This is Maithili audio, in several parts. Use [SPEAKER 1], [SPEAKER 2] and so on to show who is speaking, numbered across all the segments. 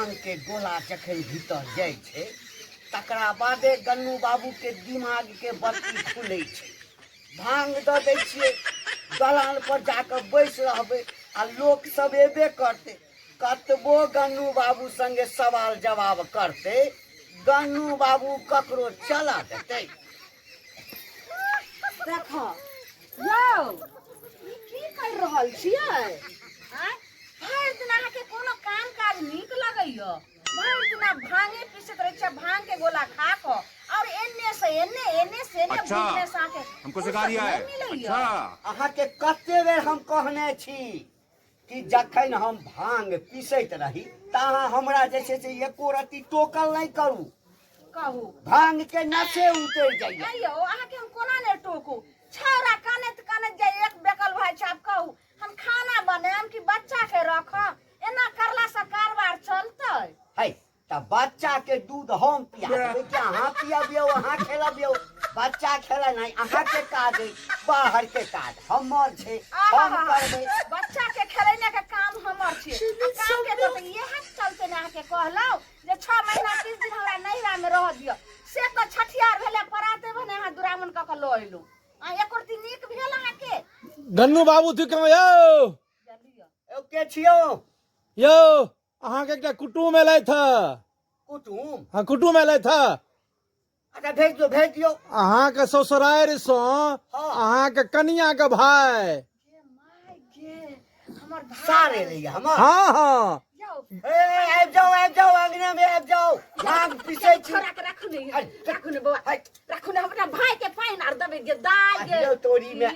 [SPEAKER 1] भांग के गोला जखन भीतर जाय छै तकरा बादे गन्नू बाबू के दिमाग के बत्ती खुलै छै। भांग दऽ दै छियै, दलान पर जाकर बैस रहबै आ लोक सब एबे करतै। कतबो गन्नू बाबू संगे सवाल जवाब करतै, गन्नू बाबू ककरो चला देतै।
[SPEAKER 2] देखो यौ ई की कर रहल छियै? भरि दिन अहाँके कोनो काम काज नीक लगैया? भरि दिन भांगे पीसैत रहै छियै, भांग के गोला खा कऽ और एन्ने से एन्ने एन्ने से एन्ने बुझने से अहाँके
[SPEAKER 3] हमको सिखा रिया है। अच्छा
[SPEAKER 1] अहाँके कते बेर हम कहने छी कि जखन हम भांग पीसैत रही तऽ अहाँ हमरा जे छै से एको रत्ती टोकल नहि करू।
[SPEAKER 2] कहू
[SPEAKER 1] भांग के नशे उतरि जाइए।
[SPEAKER 2] अय्यो अहाँके हम कोना ने टोकू? छौरा कानैत कानैत जाय एक बेकल भाई छाप कहू हम खाना बनाएम कि बच्चा के रखब? एना करला से कारबार चलतै?
[SPEAKER 1] है तऽ बच्चा के दूध हम पिया देबै कि अहाँ पियबियौ, अहाँ खेलबियौ? बच्चा खेला नहीं अहाँ के काज है, बाहर के काज हमर छै, हम करबै।
[SPEAKER 2] बच्चा के खेलैने के काम हमर छै, काम के तो इहे चलते ने अहाँके कहलौ जे 6 महीना 30 दिन हमरा नैहरा में रह दियो। से तो छठियार भेले पराते भने अहाँ दुरामन क के ल एलु। एक रती नीक भेल अहाँके।
[SPEAKER 4] गन्नू बाबू थी कहाँ यो?
[SPEAKER 1] ओ के छियो?
[SPEAKER 4] यो अहाँ के एकटा कुटुम एलै था।
[SPEAKER 1] कुटुम?
[SPEAKER 4] हाँ कुटुम एलै था।
[SPEAKER 1] अच्छा भेज दियो भेज दियो।
[SPEAKER 4] अहाँ के ससुरारि सो अहाँ के कनिया के भाई
[SPEAKER 2] हमर भाई
[SPEAKER 1] सारे रहिए हमर।
[SPEAKER 4] हाँ हाँ
[SPEAKER 1] ए आबि जाओ अंगना में आबि जाओ। भांग पीसै छी।
[SPEAKER 2] छोरा के राखू ने बौआ राखू ने हमरा भाई के पाइन आर दबे गे दाई गे।
[SPEAKER 1] यो तोरी में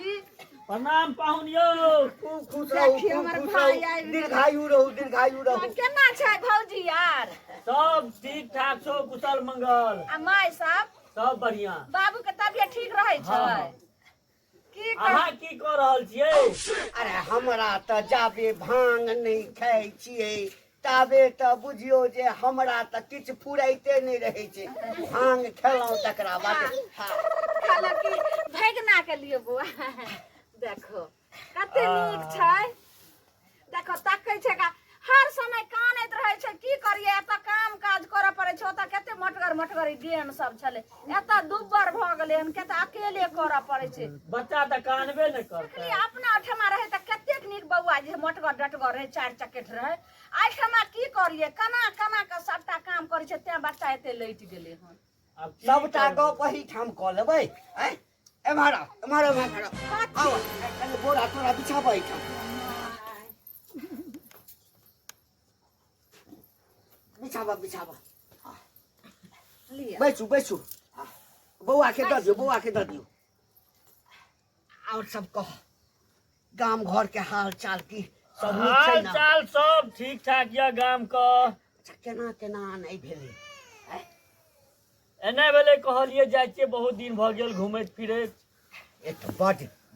[SPEAKER 4] प्रणाम पाहुन यो।
[SPEAKER 1] खूब खुश रहू, खूब खुश रहू, दीर्घायु रहू।
[SPEAKER 2] केना छै भौजी यार?
[SPEAKER 4] सब ठीक ठाक छो, कुशल मंगल।
[SPEAKER 2] आ माय
[SPEAKER 4] सब बढ़िया।
[SPEAKER 2] बाबू के तबियत ठीक रहै छै? की
[SPEAKER 4] अहाँ की कह रहल छियै?
[SPEAKER 1] अरे हमरा तऽ जाबे भांग नहीं खाइ छियै ताबे तऽ बुझियो जे हमरा तऽ किछु फुराइते नहीं रहै छै। भांग खेलौं तकरा बाद
[SPEAKER 2] खाला की भैगना के लिए बुआ देखो कते नीक छै। देखो ताकै छै का हर समय कानैत रहै छै। की करिए एत काम काज करऽ पड़ै छै। ओत कते मटगर गेम सब छले, एत दुब्बर भ गेलै हन के त अकेले करऽ पड़ै छै।
[SPEAKER 4] बच्चा त कानबे न करतै।
[SPEAKER 2] अपना ठमा रहे त कतेक नीक बौआ जे मटगर डटगर रहे, 4 चकेट रहे। आइ ठमा की करिए कना के सबटा काम करै छै, तें बच्चा एते लैट गेलै हन।
[SPEAKER 1] सबटा गप वही ठाम कऽ लेबै। एम्हर आओ बोरा तोरा बिछाबै ठाम बिछावा बैसू बौआ के दऽ दियो। और सब कह गाम घर के हाल चाल की सब नीक छै ना?
[SPEAKER 4] हाल चाल सब ठीक ठाक या गाम क।
[SPEAKER 1] केना नहीं भेलै?
[SPEAKER 4] एने भेले कहलिए जाइ छियै, बहुत दिन भ गेल घुमैत फिरैत।
[SPEAKER 1] एक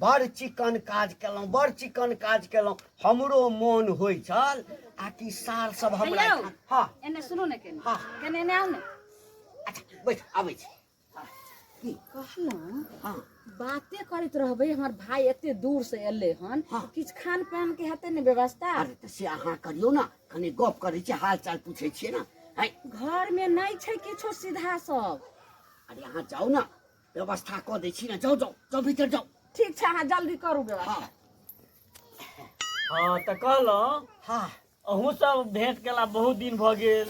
[SPEAKER 1] बड़ चिकन काज केलौं हमरो मोन होइ छल आ कि सार सब हमरा। हां
[SPEAKER 2] एने सुनो ने केने
[SPEAKER 1] हां
[SPEAKER 2] केने ने आउ ने।
[SPEAKER 1] अच्छा बैठ आबै छी।
[SPEAKER 2] की कहलौं? हां बाते करैत रहबै। हमर भाई एते दूर से एले हन, किछ खान पान के हेतै ने व्यवस्था?
[SPEAKER 1] अरे त से अहाँ करियो ना, कनी गप करै छी, हाल चाल पूछै छियै ना।
[SPEAKER 2] घर में नहीं छै किछो सीधा सब।
[SPEAKER 1] अरे अहाँ जाओ ना, व्यवस्था कऽ दै छी ना। जाओ भीतर जाओ।
[SPEAKER 2] ठीक छै अहाँ जल्दी करू व्यवस्था।
[SPEAKER 4] हाँ त कहलौं
[SPEAKER 1] हाँ
[SPEAKER 4] अहूँ सब भेंट केला बहुत दिन भ गेल।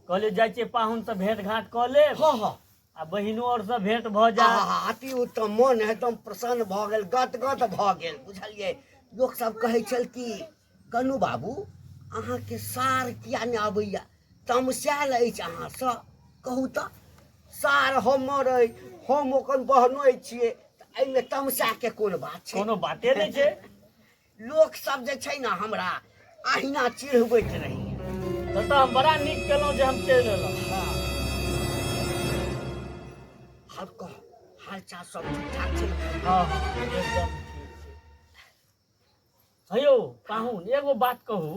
[SPEAKER 4] कहले जाइ छियै पाहुन से भेंट घाट क लेब।
[SPEAKER 1] हाँ
[SPEAKER 4] आ बहिनो और से भेंट भ जा।
[SPEAKER 1] अति उत्तम, मन एकदम प्रसन्न भ गेल, गदगद भ गेल। बुझलियै लोक सब कहै छल कि गन्नू बाबू अहाँ के सार किया ने आबैया, तमसायल अछि अहाँ सँ। कहू तऽ सार हमर अइ, हम ओकर बहनोइ छियै, एहिमे तमसा के कोन बात छै?
[SPEAKER 4] कोनो बाते नहीं छै।
[SPEAKER 1] लोक सब जे छै ना हमरा अहिना चिढ़बैत रही।
[SPEAKER 4] त हम बड़ा नीक केलौं जे हम चलि एलौं।
[SPEAKER 1] हाल चाल सब ठीक ठाक छै?
[SPEAKER 4] हाँ एकदम ठीक छै। हेयौ पाहुन एगो बात कहू।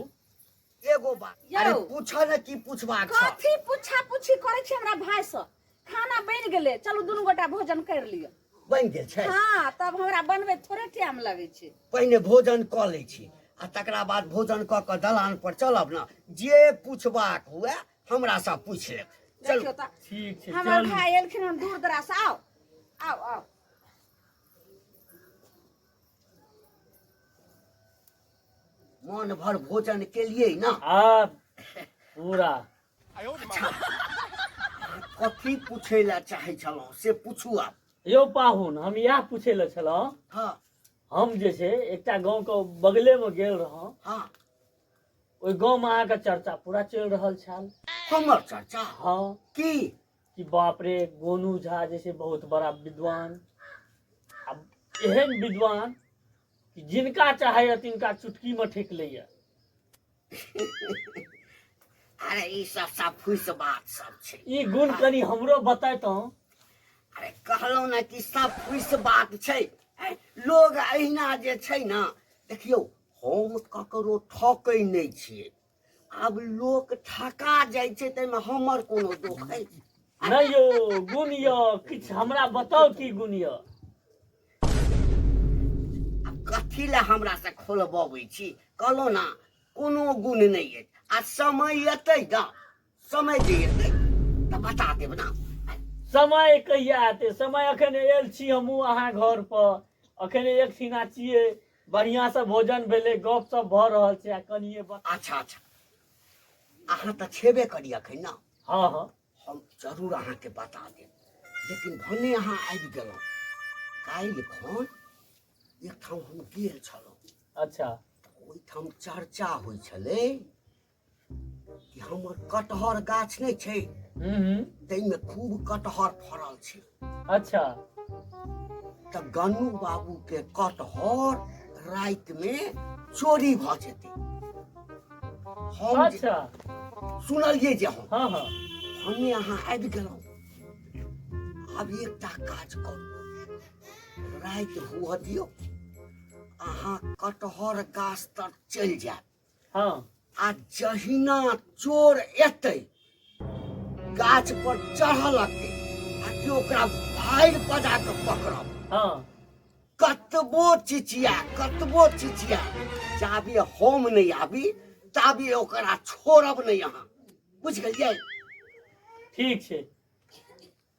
[SPEAKER 1] एगो बात अरे पूछ न की पूछबाक छ?
[SPEAKER 2] कथी पूछा पूछी करै छी हमरा भाई से? खाना बनि गेलै, चलू दुनू गोटा भोजन कर लियो।
[SPEAKER 1] बनि गेल छै?
[SPEAKER 2] हाँ तब हमरा बनबे थोड़े टाइम लगे छै।
[SPEAKER 1] पहिने भोजन कऽ लै छी आ तकरा बाद भोजन कऽ कऽ दलान पर चलब ने जे पूछबाक हुए हमरा सँ पूछि लेब चलू
[SPEAKER 2] देखियो तऽ
[SPEAKER 4] ठीक छै
[SPEAKER 2] हमर
[SPEAKER 4] चलू
[SPEAKER 2] भाई एलखिन हन दूर दराज से आओ आओ आओ
[SPEAKER 1] मन भर भोजन केलियै ना
[SPEAKER 4] हाँ पूरा
[SPEAKER 1] कथी पूछै लए चाहै छलहुँ से पूछू आब
[SPEAKER 4] यौ पाहुन हम इएह पूछे लए छलहुँ
[SPEAKER 1] हाँ
[SPEAKER 4] हम जे छै एकटा गाँव के बगले में गेल रहौं
[SPEAKER 1] हाँ
[SPEAKER 4] ओहि गाँव में अहाँके चर्चा पूरा चलि रहल छल
[SPEAKER 1] हमर चर्चा
[SPEAKER 4] हाँ
[SPEAKER 1] की
[SPEAKER 4] बाप रे गोनू झा जैसे बहुत बड़ा विद्वान अब एहन विद्वान कि जिनका चाहे तिनका चुटकी में ठेक लैया
[SPEAKER 1] अरे ई सब फुस बात सब छै
[SPEAKER 4] ई गुण कनी हमरो बतैतौं
[SPEAKER 1] अरे कहलहुँ ने कि सब फुस बात छै लोग अहिना जे छै ने देखियौ हम ककरो ठकै नहि छियै आब लोक ठका जाइ छै ताहिमे हमर कोनो दोष अछि
[SPEAKER 4] नहीं यो गुण यो किछ हमरा बताओ की गुण यो
[SPEAKER 1] कथी लए हमरा से खोलबबै छी कहलहुँ ने कोनो गुण नहि अछि आ समय एतै ने समय जे एतै तऽ बता देब ने
[SPEAKER 4] समय कहिया आते समय अखन आयल छी हमहूँ अहाँ घर पर अखन एकठिना छियै बढ़िया से भोजन भेलै गप सप भऽ रहल छै आ कनिये
[SPEAKER 1] अच्छा अहाँ तऽ छेबे करी अखन ने
[SPEAKER 4] हाँ हाँ
[SPEAKER 1] हम जरूर अहाँके बता देब लेकिन भने अहाँ आबि गेलहुँ काल्हि खन एकठाम हम गेल छलहुँ
[SPEAKER 4] अच्छा
[SPEAKER 1] ओहिठाम चर्चा होइ छलै कि हमर कटहर गाछ नहि छै ताहिमे खूब कटहर फड़ल छै
[SPEAKER 4] अच्छा
[SPEAKER 1] तऽ गन्नू बाबू के कटहर राति में चोरी भऽ जेतै हम
[SPEAKER 4] अच्छा
[SPEAKER 1] सुनलियै जे हम
[SPEAKER 4] हाँ हाँ
[SPEAKER 1] हमे अहाँ आबि गेलहुँ आब एकटा काज करू राति हुअ दियौ अहाँ कटहर गाछ तर चलि जायब
[SPEAKER 4] हाँ
[SPEAKER 1] आ जहिना चोर एतै गाछ पर चढ़ऽ लगतै आ कि ओकरा भारि बजा कऽ पकड़ब
[SPEAKER 4] हाँ
[SPEAKER 1] कतबो चिचिया जाबे हम नहीं आबी ताबे ओकरा छोड़ब नहीं अहाँ बुझ गेलियै
[SPEAKER 4] ठीक छै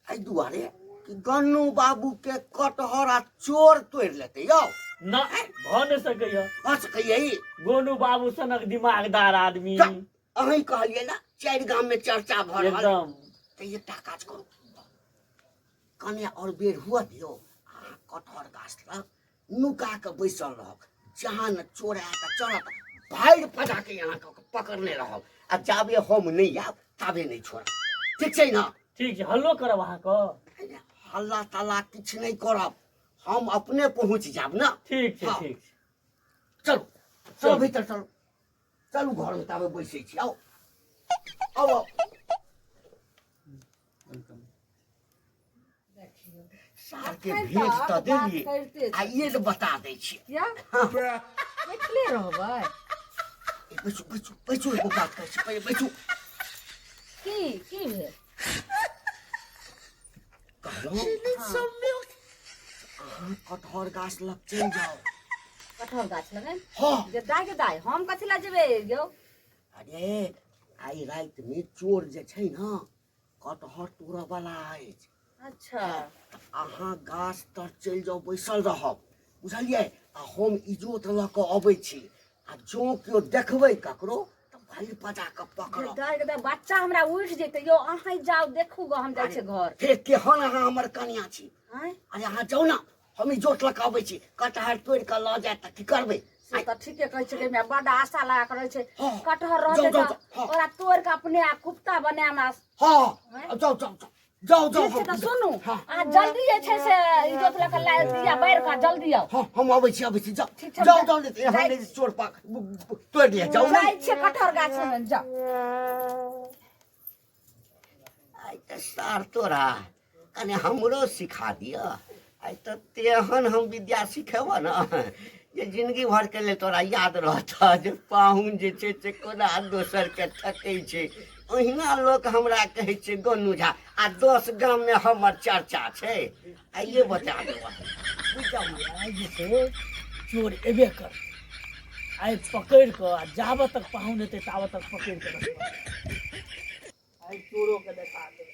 [SPEAKER 1] एहि दुआरे कि गन्नू बाबू के कटहर आ चोर तोड़ि लेतै यौ
[SPEAKER 4] न भऽ नहि सकैया
[SPEAKER 1] भऽ सकैया ई
[SPEAKER 4] गोनू बाबू सनक दिमागदार आदमी
[SPEAKER 1] अहीं कहलियै ना 4 गाम में चर्चा भऽ रहल
[SPEAKER 4] एकदम
[SPEAKER 1] तऽ एकटा काज करू कने और बेर हुआ दियो अहाँ कटहर गाछ लग नुका के बैसल रहब जहाँ न चोर आयत चढ़त भारि पजा के यहाँ पकड़ने रहब आ जाबे हम नहीं आब ताबे नहीं छोड़ब ठीक छै ना
[SPEAKER 4] ठीक छै हल्लो करब अहाँके
[SPEAKER 1] हल्ला तल्ला किछु नहीं करब हम अपने पहुँच जाब ना
[SPEAKER 4] ठीक छै
[SPEAKER 1] हाँ।
[SPEAKER 4] ठीक छै
[SPEAKER 1] चलू चलो भीतर चलू चलू घर में ताबे बैसै छी आओ आओ सार के भेज तऽ देलियै आ ये ने बता दै छियै
[SPEAKER 2] या बैठले रहबै
[SPEAKER 1] बैसू बैसू बैसू एगो बात कहै छी पहिले बैसू
[SPEAKER 2] की भेल
[SPEAKER 1] कहलहुँ अहाँ कटहर गाछ लग चलि जाओ
[SPEAKER 2] कटहर गाछ लगे
[SPEAKER 1] हाँ
[SPEAKER 2] जे दाय हम कथी लए जेबै यौ
[SPEAKER 1] अरे आइ राति में चोर जे छै ना कटहर तोड़ऽ वाला अछि
[SPEAKER 2] अच्छा
[SPEAKER 1] अहाँ गाछ तर चलि जाओ बैसल रहब बुझलियै आ हम इजोत लऽ कऽ अबै छी आ जो केओ देखबै ककरो तऽ भारि पजा कऽ पकड़ब
[SPEAKER 2] दाय बच्चा हमरा उठि जेतै यौ अहाँ जाउ देखू ग हम जाइ छै घर
[SPEAKER 1] फेर केहन अहाँ हमर कनिया छी
[SPEAKER 2] हैं
[SPEAKER 1] अरे अहाँ जाउ ना हम इजोत लऽ कऽ अबै छी कटहर तोड़ि कऽ लऽ जायत तऽ की करबै
[SPEAKER 2] से तऽ ठीके कहै छै मे बड़ आशा लगा कऽ रहै छै
[SPEAKER 1] हाँ।
[SPEAKER 2] कटहर रहतै
[SPEAKER 1] जाउ,
[SPEAKER 2] तऽ
[SPEAKER 1] हाँ।
[SPEAKER 2] ओकरा तोड़ि कऽ अपने आ कुप्ता बनाएम आ
[SPEAKER 1] हाँ जाउ जाउ जाउ जाउ
[SPEAKER 2] ठीक छै तऽ सुनू
[SPEAKER 1] हाँ
[SPEAKER 2] आ जल्दी जे छै से इज्जत लऽ कऽ लाय दिया बैर कऽ जल्दी आउ
[SPEAKER 1] हाँ हम अबै छी जाउ
[SPEAKER 2] ठीक छै,
[SPEAKER 1] जाउ जाउ नहीं यहाँ नहीं चोर पाक तोड़ि दिया जाउ ना
[SPEAKER 2] जाइ छै कटहर गाछ में जाउ
[SPEAKER 1] आइ तऽ सार तोरा कने हमरो सिखा दिया आइ तऽ तेहन हम विद्या सिखेबऽ ना जे जिंदगी भर के लिए तोरा याद रहता जे पाहुन जे छै से कोना दोसर के ठकै छै ओहिना लोक हमरा कहै छै गन्नू झा आ 10 गाम में हमर चर्चा छै आइये बता देबऽ
[SPEAKER 4] आइ जे छै चोर एबे कर आई पकड़ के आ जाब तक पाहुन हेतै ताब तक पकड़ के रखब आई चोरो के देखा दे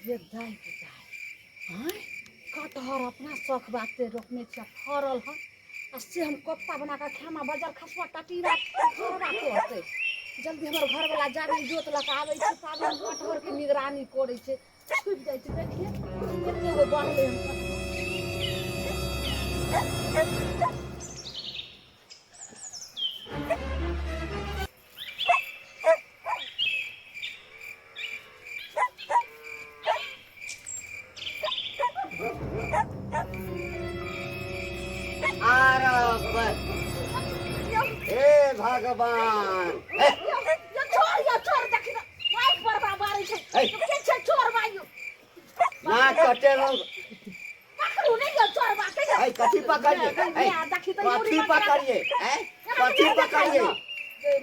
[SPEAKER 2] ये दाई के दाई हाँ कटहर अपना शौक बाते रोकने छे फरल हन आ से हम कोफ्ता बना के खामा बाजार खसवा टाटीरा फरबा के होते जल्दी हमर घर वाला जाबे जोत लगा आबै छै ताबे हम कटहर के निगरानी करै छै छुप जाइ छै देखिए कते गो बनले हम
[SPEAKER 1] हे भगवान
[SPEAKER 2] ये छोड़ देखि न माइक पर बाबारी छै के छै चोर माइयो
[SPEAKER 1] ना कटेलो
[SPEAKER 2] पकड़ू नहीं ये चोर बाटे
[SPEAKER 1] ए कथी पकड़िए
[SPEAKER 2] देखि त
[SPEAKER 1] कथी पकड़िए हैं कथी पकड़िए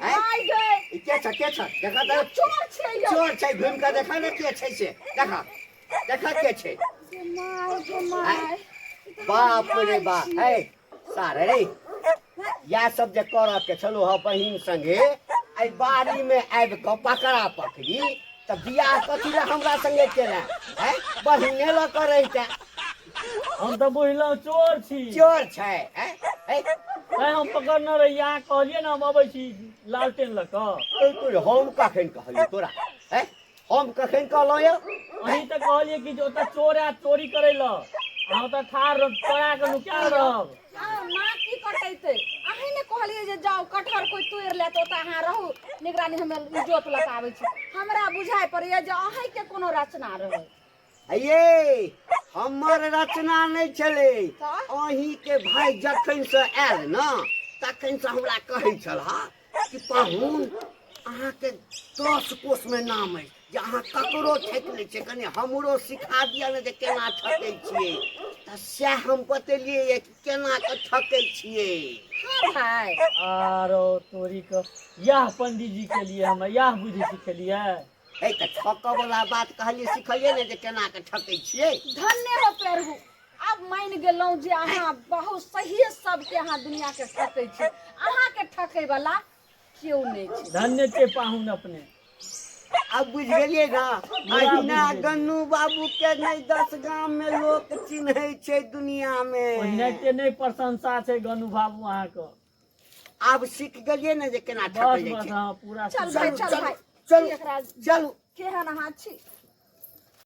[SPEAKER 2] माय गे
[SPEAKER 1] के छ देखा त
[SPEAKER 2] चोर छै यो
[SPEAKER 1] चोर छै घुम के देखा न के छै से देखा के छै
[SPEAKER 2] माय
[SPEAKER 1] बाप रे बाप है सारे रे या सब जे कर के चलो ह बहिन संगे आई बाड़ी में आबि के पकड़ा पकड़ी त बियाह कथी ले हमरा संगे केला है बहिने ल करे छै
[SPEAKER 4] हम तो बुझलहुँ चोर छी
[SPEAKER 1] चोर छै है
[SPEAKER 4] हम पकड़ने रही यहाँ कहलिए ना हम अबै छी लालटेन लऽ कऽ
[SPEAKER 1] तो हम कखन कहलिए तोरा है हम कखन कहलौ यो
[SPEAKER 4] अहीं तऽ कहलिए कि जो ओतऽ चोर आ चोरी करे ल अहाँ तऽ ठाड़ तोरा के नुकायल रहब
[SPEAKER 2] माँ की कटैते अहीं ने कहलिए जे जाओ कटहर कोई तोड़ ले तो अहाँ रहू निगरानी हमें इज्जत लगाबै छी हमरा बुझाय पड़ैया जे अहीं के कोनो रचना रहै
[SPEAKER 1] ये हमर रचना नहीं चले अहीं के भाई जखन से आयल न तखन से हमरा कहै छला कि पाहुन अहाँ के 10 कोस में नाम है जे अहाँ ककरो ठेक ले छै कनी हमरो सिखा दिया ने जे केना ठकै छियै त से हम बतेलिए कि केना के ठकै छियै
[SPEAKER 2] हां भाई
[SPEAKER 4] आरो तोरी के यह पंडित जी के लिए हम यह बुद्धि सिखेलिए
[SPEAKER 1] ए त ठक वाला बात कहलिए सिखलिए ने जे केना के ठकै छियै
[SPEAKER 2] धन्य हो प्रभु अब मान गेलौं जे अहाँ बहुत सही सबके अहाँ दुनिया के ठकै छी अहाँ के ठकै वाला क्यों नहीं छी
[SPEAKER 4] धन्य छै पाहुन अपने
[SPEAKER 1] अब बुझ गेलिए ना अहिना गन्नू बाबू के नहीं 10 गांव में लोग चिन्है छै दुनिया में
[SPEAKER 4] ओहिनाते नहीं प्रशंसा छै गनु बाबू अहाँ के
[SPEAKER 1] अब सीख गेलिए ना जे केना
[SPEAKER 4] बस
[SPEAKER 1] ठकै
[SPEAKER 4] बस
[SPEAKER 1] छै
[SPEAKER 4] हाँ पूरा
[SPEAKER 2] चल भाई चल भाई
[SPEAKER 1] चल
[SPEAKER 2] एकरा
[SPEAKER 1] चल
[SPEAKER 2] केहन अहाँ छी